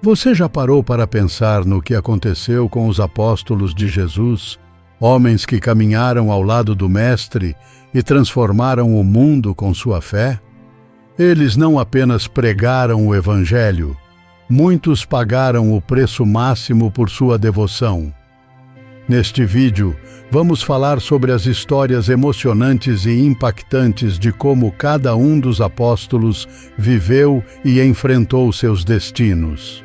Você já parou para pensar no que aconteceu com os apóstolos de Jesus, homens que caminharam ao lado do Mestre e transformaram o mundo com sua fé? Eles não apenas pregaram o Evangelho, muitos pagaram o preço máximo por sua devoção. Neste vídeo, vamos falar sobre as histórias emocionantes e impactantes de como cada um dos apóstolos viveu e enfrentou seus destinos.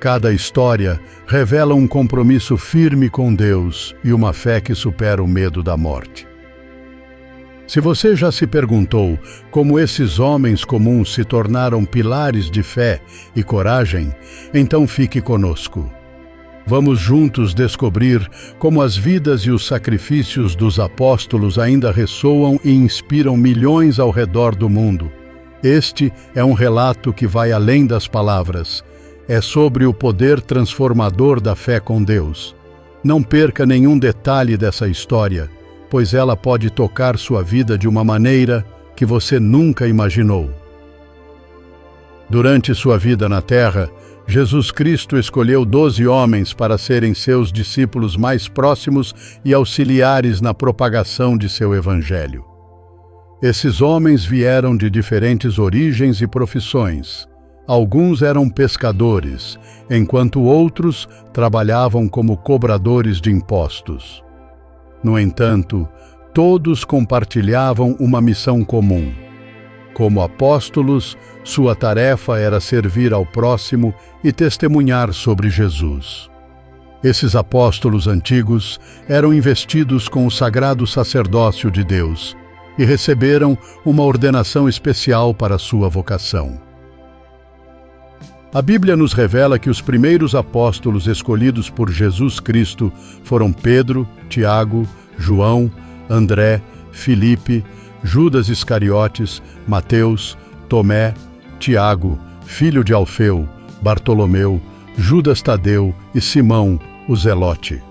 Cada história revela um compromisso firme com Deus e uma fé que supera o medo da morte. Se você já se perguntou como esses homens comuns se tornaram pilares de fé e coragem, então fique conosco. Vamos juntos descobrir como as vidas e os sacrifícios dos apóstolos ainda ressoam e inspiram milhões ao redor do mundo. Este é um relato que vai além das palavras. É sobre o poder transformador da fé com Deus. Não perca nenhum detalhe dessa história, pois ela pode tocar sua vida de uma maneira que você nunca imaginou. Durante sua vida na Terra, Jesus Cristo escolheu 12 homens para serem seus discípulos mais próximos e auxiliares na propagação de seu Evangelho. Esses homens vieram de diferentes origens e profissões. Alguns eram pescadores, enquanto outros trabalhavam como cobradores de impostos. No entanto, todos compartilhavam uma missão comum. Como apóstolos, sua tarefa era servir ao próximo e testemunhar sobre Jesus. Esses apóstolos antigos eram investidos com o sagrado sacerdócio de Deus e receberam uma ordenação especial para sua vocação. A Bíblia nos revela que os primeiros apóstolos escolhidos por Jesus Cristo foram Pedro, Tiago, João, André, Filipe, Judas Iscariotes, Mateus, Tomé, Tiago, filho de Alfeu, Bartolomeu, Judas Tadeu e Simão, o Zelote.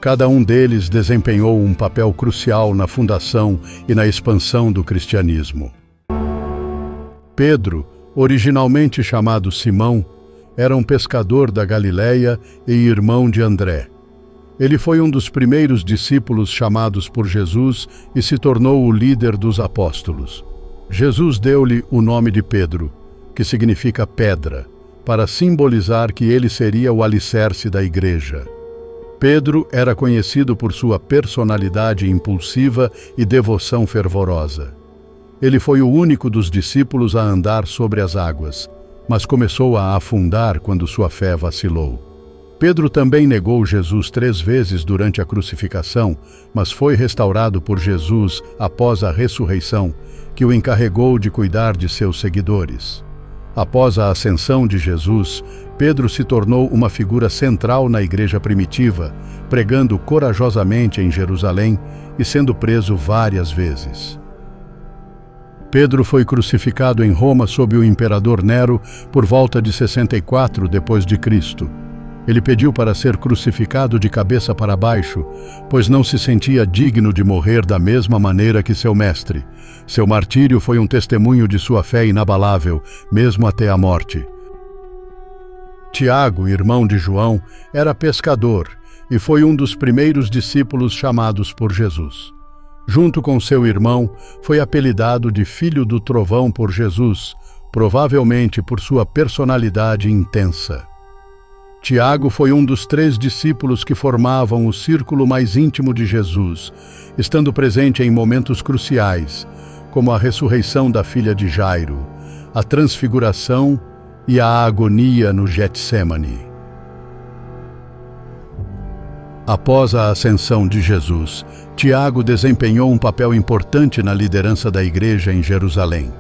Cada um deles desempenhou um papel crucial na fundação e na expansão do cristianismo. Pedro, originalmente chamado Simão, era um pescador da Galileia e irmão de André. Ele foi um dos primeiros discípulos chamados por Jesus e se tornou o líder dos apóstolos. Jesus deu-lhe o nome de Pedro, que significa pedra, para simbolizar que ele seria o alicerce da igreja. Pedro era conhecido por sua personalidade impulsiva e devoção fervorosa. Ele foi o único dos discípulos a andar sobre as águas, mas começou a afundar quando sua fé vacilou. Pedro também negou Jesus 3 vezes durante a crucificação, mas foi restaurado por Jesus após a ressurreição, que o encarregou de cuidar de seus seguidores. Após a ascensão de Jesus, Pedro se tornou uma figura central na igreja primitiva, pregando corajosamente em Jerusalém e sendo preso várias vezes. Pedro foi crucificado em Roma sob o imperador Nero por volta de 64 d.C. Ele pediu para ser crucificado de cabeça para baixo, pois não se sentia digno de morrer da mesma maneira que seu mestre. Seu martírio foi um testemunho de sua fé inabalável, mesmo até a morte. Tiago, irmão de João, era pescador e foi um dos primeiros discípulos chamados por Jesus. Junto com seu irmão, foi apelidado de Filho do Trovão por Jesus, provavelmente por sua personalidade intensa. Tiago foi um dos 3 discípulos que formavam o círculo mais íntimo de Jesus, estando presente em momentos cruciais, como a ressurreição da filha de Jairo, a transfiguração e a agonia no Getsêmani. Após a ascensão de Jesus, Tiago desempenhou um papel importante na liderança da igreja em Jerusalém.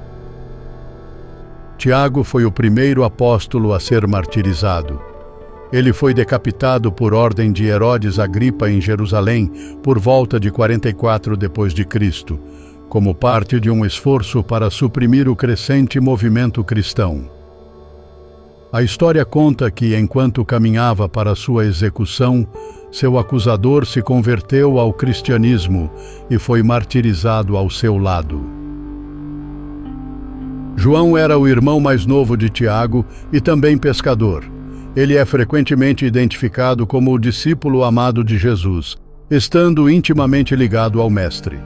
Tiago foi o primeiro apóstolo a ser martirizado. Ele foi decapitado por ordem de Herodes Agripa em Jerusalém por volta de 44 d.C., como parte de um esforço para suprimir o crescente movimento cristão. A história conta que, enquanto caminhava para sua execução, seu acusador se converteu ao cristianismo e foi martirizado ao seu lado. João era o irmão mais novo de Tiago e também pescador. Ele é frequentemente identificado como o discípulo amado de Jesus, estando intimamente ligado ao Mestre.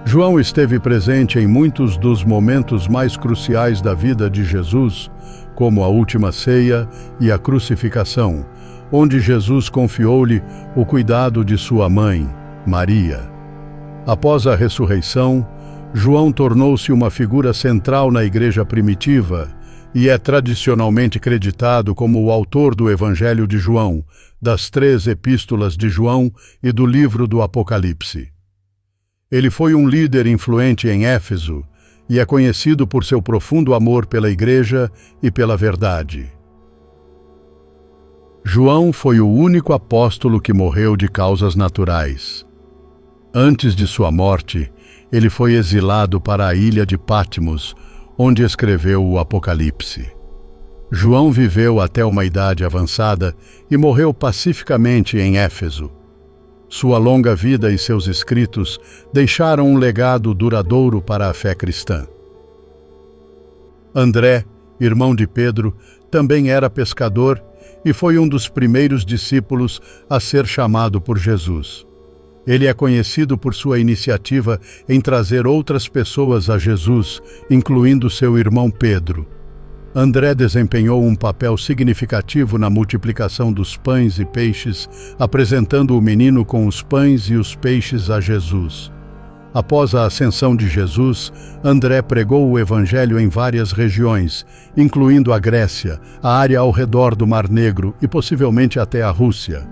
João esteve presente em muitos dos momentos mais cruciais da vida de Jesus, como a última ceia e a crucificação, onde Jesus confiou-lhe o cuidado de sua mãe, Maria. Após a ressurreição, João tornou-se uma figura central na igreja primitiva e é tradicionalmente creditado como o autor do Evangelho de João, das 3 epístolas de João e do livro do Apocalipse. Ele foi um líder influente em Éfeso e é conhecido por seu profundo amor pela igreja e pela verdade. João foi o único apóstolo que morreu de causas naturais. Antes de sua morte, ele foi exilado para a ilha de Patmos, onde escreveu o Apocalipse. João viveu até uma idade avançada e morreu pacificamente em Éfeso. Sua longa vida e seus escritos deixaram um legado duradouro para a fé cristã. André, irmão de Pedro, também era pescador e foi um dos primeiros discípulos a ser chamado por Jesus. Ele é conhecido por sua iniciativa em trazer outras pessoas a Jesus, incluindo seu irmão Pedro. André desempenhou um papel significativo na multiplicação dos pães e peixes, apresentando o menino com os pães e os peixes a Jesus. Após a ascensão de Jesus, André pregou o Evangelho em várias regiões, incluindo a Grécia, a área ao redor do Mar Negro e possivelmente até a Rússia.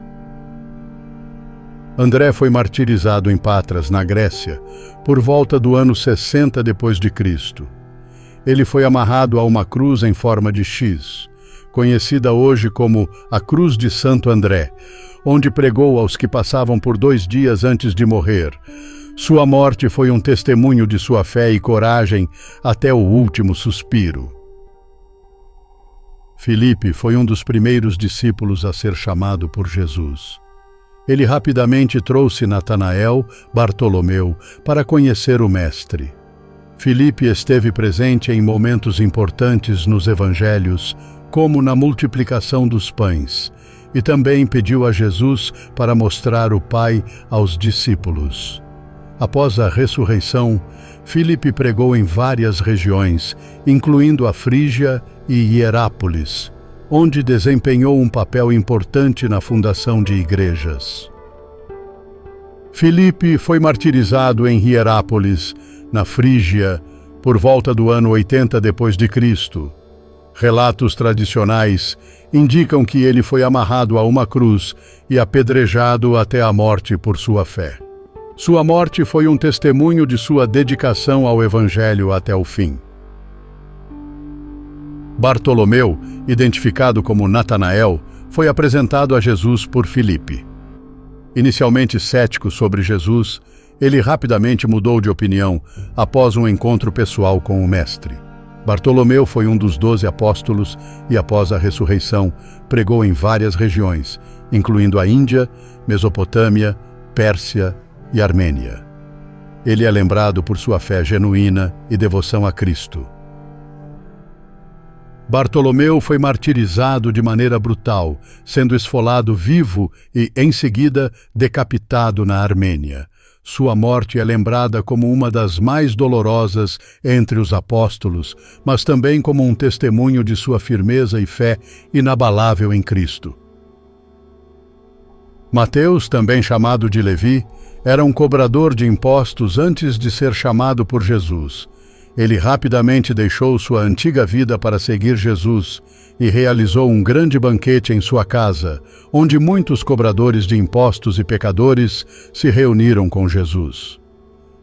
André foi martirizado em Patras, na Grécia, por volta do ano 60 d.C. Ele foi amarrado a uma cruz em forma de X, conhecida hoje como a Cruz de Santo André, onde pregou aos que passavam por 2 dias antes de morrer. Sua morte foi um testemunho de sua fé e coragem até o último suspiro. Filipe foi um dos primeiros discípulos a ser chamado por Jesus. Ele rapidamente trouxe Natanael, Bartolomeu, para conhecer o Mestre. Filipe esteve presente em momentos importantes nos evangelhos, como na multiplicação dos pães, e também pediu a Jesus para mostrar o Pai aos discípulos. Após a ressurreição, Filipe pregou em várias regiões, incluindo a Frígia e Hierápolis, onde desempenhou um papel importante na fundação de igrejas. Filipe foi martirizado em Hierápolis, na Frígia, por volta do ano 80 d.C. Relatos tradicionais indicam que ele foi amarrado a uma cruz e apedrejado até a morte por sua fé. Sua morte foi um testemunho de sua dedicação ao Evangelho até o fim. Bartolomeu, identificado como Natanael, foi apresentado a Jesus por Filipe. Inicialmente cético sobre Jesus, ele rapidamente mudou de opinião após um encontro pessoal com o Mestre. Bartolomeu foi um dos 12 apóstolos e, após a ressurreição, pregou em várias regiões, incluindo a Índia, Mesopotâmia, Pérsia e Armênia. Ele é lembrado por sua fé genuína e devoção a Cristo. Bartolomeu foi martirizado de maneira brutal, sendo esfolado vivo e, em seguida, decapitado na Armênia. Sua morte é lembrada como uma das mais dolorosas entre os apóstolos, mas também como um testemunho de sua firmeza e fé inabalável em Cristo. Mateus, também chamado de Levi, era um cobrador de impostos antes de ser chamado por Jesus. Ele rapidamente deixou sua antiga vida para seguir Jesus e realizou um grande banquete em sua casa, onde muitos cobradores de impostos e pecadores se reuniram com Jesus.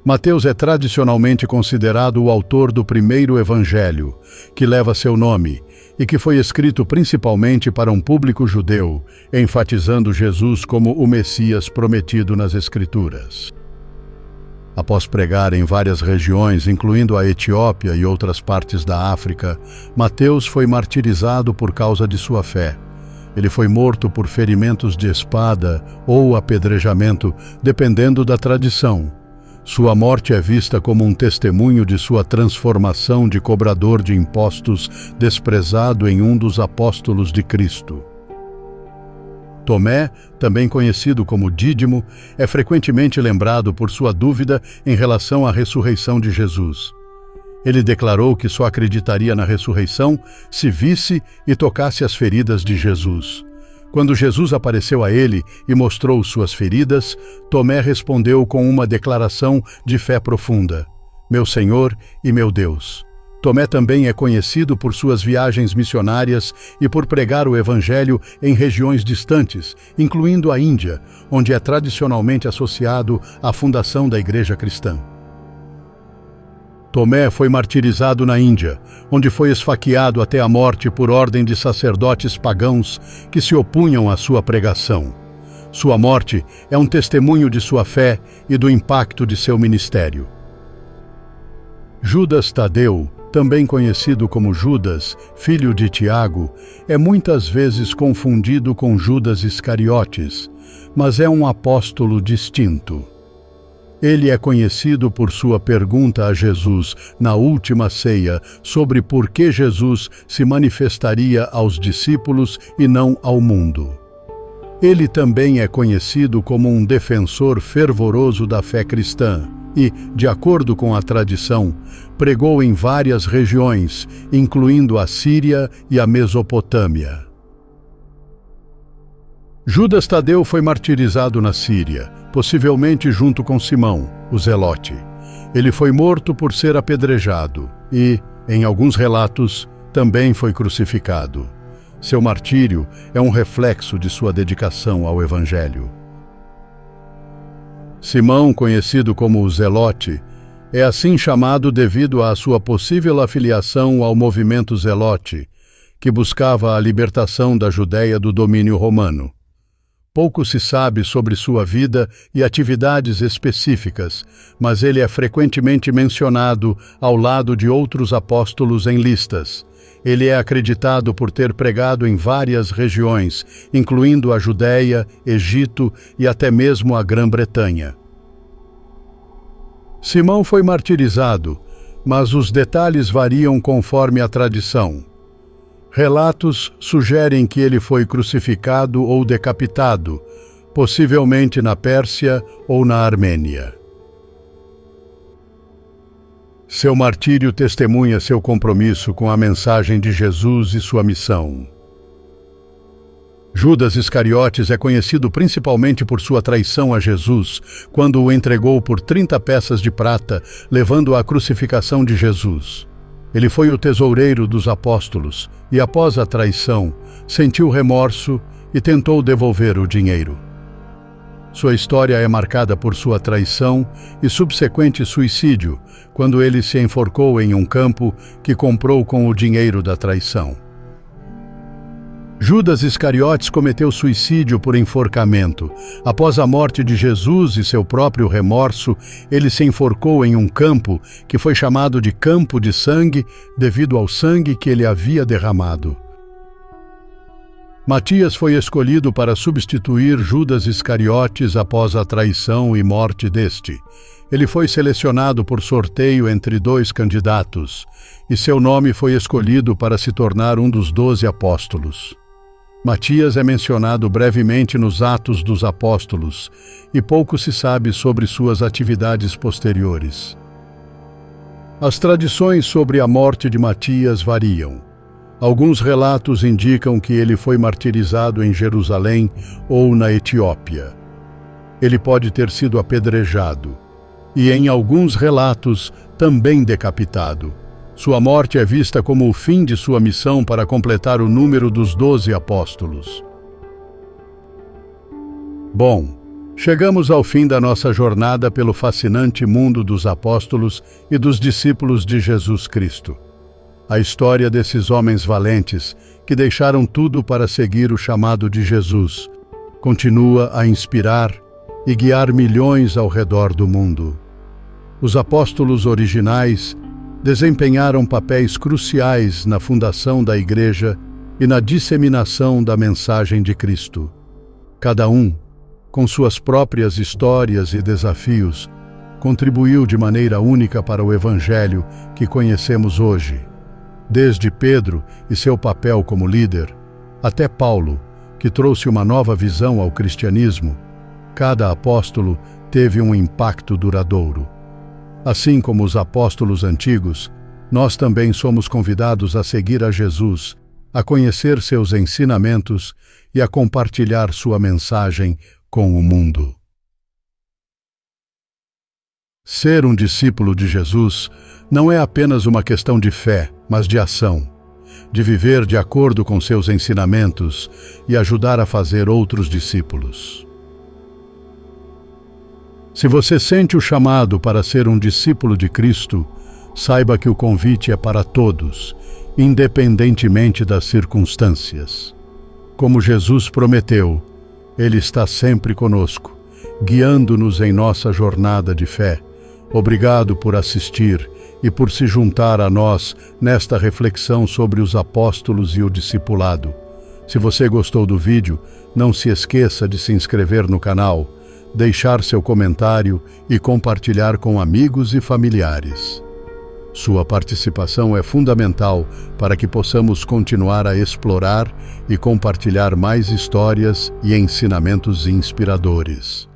Mateus é tradicionalmente considerado o autor do primeiro evangelho, que leva seu nome, e que foi escrito principalmente para um público judeu, enfatizando Jesus como o Messias prometido nas Escrituras. Após pregar em várias regiões, incluindo a Etiópia e outras partes da África, Mateus foi martirizado por causa de sua fé. Ele foi morto por ferimentos de espada ou apedrejamento, dependendo da tradição. Sua morte é vista como um testemunho de sua transformação de cobrador de impostos desprezado em um dos apóstolos de Cristo. Tomé, também conhecido como Dídimo, é frequentemente lembrado por sua dúvida em relação à ressurreição de Jesus. Ele declarou que só acreditaria na ressurreição se visse e tocasse as feridas de Jesus. Quando Jesus apareceu a ele e mostrou suas feridas, Tomé respondeu com uma declaração de fé profunda: "Meu Senhor e meu Deus." Tomé também é conhecido por suas viagens missionárias e por pregar o Evangelho em regiões distantes, incluindo a Índia, onde é tradicionalmente associado à fundação da Igreja Cristã. Tomé foi martirizado na Índia, onde foi esfaqueado até a morte por ordem de sacerdotes pagãos que se opunham à sua pregação. Sua morte é um testemunho de sua fé e do impacto de seu ministério. Judas Tadeu, também conhecido como Judas, filho de Tiago, é muitas vezes confundido com Judas Iscariotes, mas é um apóstolo distinto. Ele é conhecido por sua pergunta a Jesus na última ceia sobre por que Jesus se manifestaria aos discípulos e não ao mundo. Ele também é conhecido como um defensor fervoroso da fé cristã e, de acordo com a tradição, pregou em várias regiões, incluindo a Síria e a Mesopotâmia. Judas Tadeu foi martirizado na Síria, possivelmente junto com Simão, o Zelote. Ele foi morto por ser apedrejado e, em alguns relatos, também foi crucificado. Seu martírio é um reflexo de sua dedicação ao Evangelho. Simão, conhecido como o Zelote, é assim chamado devido à sua possível afiliação ao movimento Zelote, que buscava a libertação da Judéia do domínio romano. Pouco se sabe sobre sua vida e atividades específicas, mas ele é frequentemente mencionado ao lado de outros apóstolos em listas. Ele é acreditado por ter pregado em várias regiões, incluindo a Judéia, Egito e até mesmo a Grã-Bretanha. Simão foi martirizado, mas os detalhes variam conforme a tradição. Relatos sugerem que ele foi crucificado ou decapitado, possivelmente na Pérsia ou na Armênia. Seu martírio testemunha seu compromisso com a mensagem de Jesus e sua missão. Judas Iscariotes é conhecido principalmente por sua traição a Jesus, quando o entregou por 30 peças de prata, levando à crucificação de Jesus. Ele foi o tesoureiro dos apóstolos e, após a traição, sentiu remorso e tentou devolver o dinheiro. Sua história é marcada por sua traição e subsequente suicídio, quando ele se enforcou em um campo que comprou com o dinheiro da traição. Judas Iscariotes cometeu suicídio por enforcamento. Após a morte de Jesus e seu próprio remorso, ele se enforcou em um campo que foi chamado de Campo de Sangue devido ao sangue que ele havia derramado. Matias foi escolhido para substituir Judas Iscariotes após a traição e morte deste. Ele foi selecionado por sorteio entre 2 candidatos, e seu nome foi escolhido para se tornar um dos 12 apóstolos. Matias é mencionado brevemente nos Atos dos Apóstolos, e pouco se sabe sobre suas atividades posteriores. As tradições sobre a morte de Matias variam. Alguns relatos indicam que ele foi martirizado em Jerusalém ou na Etiópia. Ele pode ter sido apedrejado, e em alguns relatos também decapitado. Sua morte é vista como o fim de sua missão para completar o número dos 12 apóstolos. Bom, chegamos ao fim da nossa jornada pelo fascinante mundo dos apóstolos e dos discípulos de Jesus Cristo. A história desses homens valentes que deixaram tudo para seguir o chamado de Jesus continua a inspirar e guiar milhões ao redor do mundo. Os apóstolos originais desempenharam papéis cruciais na fundação da Igreja e na disseminação da mensagem de Cristo. Cada um, com suas próprias histórias e desafios, contribuiu de maneira única para o Evangelho que conhecemos hoje. Desde Pedro e seu papel como líder, até Paulo, que trouxe uma nova visão ao cristianismo, cada apóstolo teve um impacto duradouro. Assim como os apóstolos antigos, nós também somos convidados a seguir a Jesus, a conhecer seus ensinamentos e a compartilhar sua mensagem com o mundo. Ser um discípulo de Jesus não é apenas uma questão de fé, mas de ação, de viver de acordo com seus ensinamentos e ajudar a fazer outros discípulos. Se você sente o chamado para ser um discípulo de Cristo, saiba que o convite é para todos, independentemente das circunstâncias. Como Jesus prometeu, Ele está sempre conosco, guiando-nos em nossa jornada de fé. Obrigado por assistir e por se juntar a nós nesta reflexão sobre os apóstolos e o discipulado. Se você gostou do vídeo, não se esqueça de se inscrever no canal, deixar seu comentário e compartilhar com amigos e familiares. Sua participação é fundamental para que possamos continuar a explorar e compartilhar mais histórias e ensinamentos inspiradores.